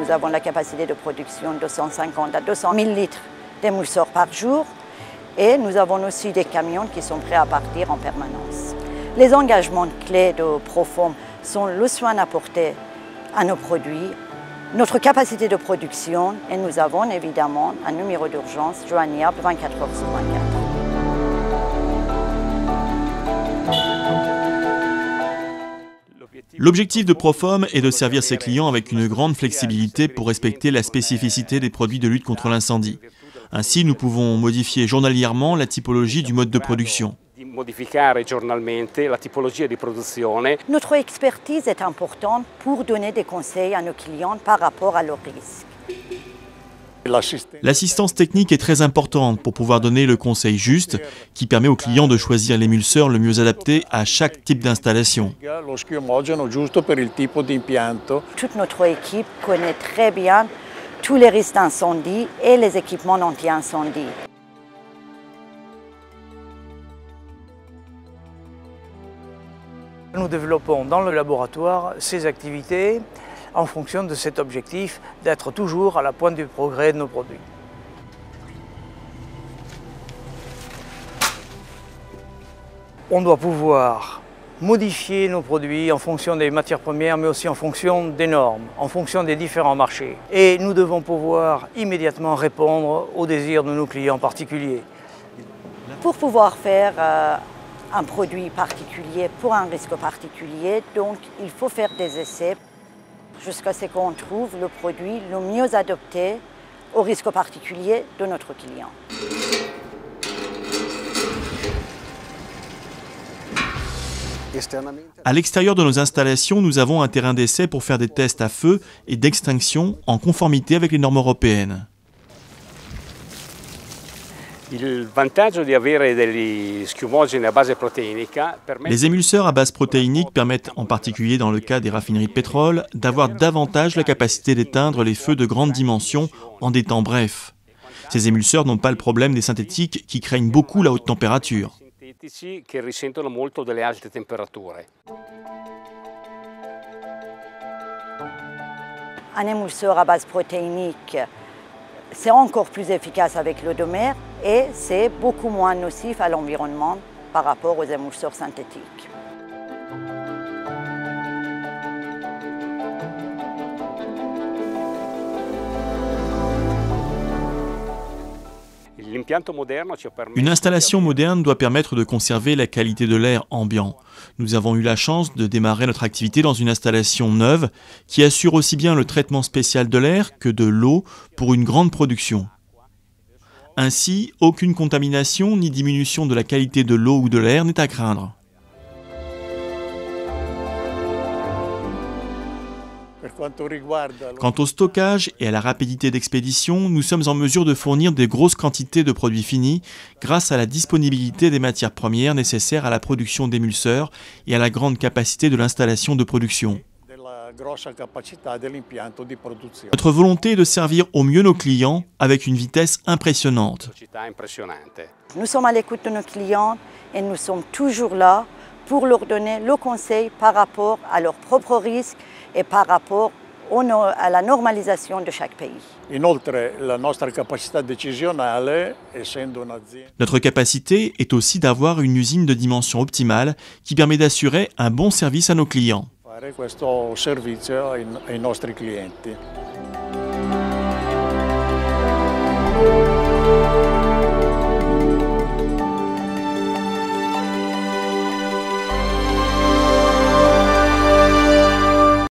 nous avons la capacité de production de 150 à 200 000 litres d'émulseurs par jour. Et nous avons aussi des camions qui sont prêts à partir en permanence. Les engagements clés de Proform sont le soin apporté à nos produits, notre capacité de production et nous avons évidemment un numéro d'urgence joignable 24 heures sur 24. L'objectif de Proform est de servir ses clients avec une grande flexibilité pour respecter la spécificité des produits de lutte contre l'incendie. Ainsi, nous pouvons modifier journalièrement la typologie du mode de production. Notre expertise est importante pour donner des conseils à nos clients par rapport à leurs risques. L'assistance technique est très importante pour pouvoir donner le conseil juste qui permet aux clients de choisir l'émulseur le mieux adapté à chaque type d'installation. Toute notre équipe connaît très bien tous les risques d'incendie et les équipements anti-incendie. Nous développons dans le laboratoire ces activités en fonction de cet objectif d'être toujours à la pointe du progrès de nos produits. On doit pouvoir modifier nos produits en fonction des matières premières, mais aussi en fonction des normes, en fonction des différents marchés. Et nous devons pouvoir immédiatement répondre aux désirs de nos clients particuliers. Pour pouvoir faire un produit particulier pour un risque particulier, donc il faut faire des essais jusqu'à ce qu'on trouve le produit le mieux adapté au risque particulier de notre client. À l'extérieur de nos installations, nous avons un terrain d'essai pour faire des tests à feu et d'extinction en conformité avec les normes européennes. Les émulseurs à base protéinique permettent, en particulier dans le cas des raffineries de pétrole, d'avoir davantage la capacité d'éteindre les feux de grande dimension en des temps brefs. Ces émulseurs n'ont pas le problème des synthétiques qui craignent beaucoup la haute température. Un émulseur à base protéinique, c'est encore plus efficace avec l'eau de mer et c'est beaucoup moins nocif à l'environnement par rapport aux émulseurs synthétiques. Une installation moderne doit permettre de conserver la qualité de l'air ambiant. Nous avons eu la chance de démarrer notre activité dans une installation neuve qui assure aussi bien le traitement spécial de l'air que de l'eau pour une grande production. Ainsi, aucune contamination ni diminution de la qualité de l'eau ou de l'air n'est à craindre. Quant au stockage et à la rapidité d'expédition, nous sommes en mesure de fournir des grosses quantités de produits finis grâce à la disponibilité des matières premières nécessaires à la production d'émulseurs et à la grande capacité de l'installation de production. Notre volonté est de servir au mieux nos clients avec une vitesse impressionnante. Nous sommes à l'écoute de nos clients et nous sommes toujours là pour leur donner le conseil par rapport à leurs propres risques et par rapport à la normalisation de chaque pays. Notre capacité est aussi d'avoir une usine de dimension optimale qui permet d'assurer un bon service à nos clients. Questo servizio ai nostri clienti.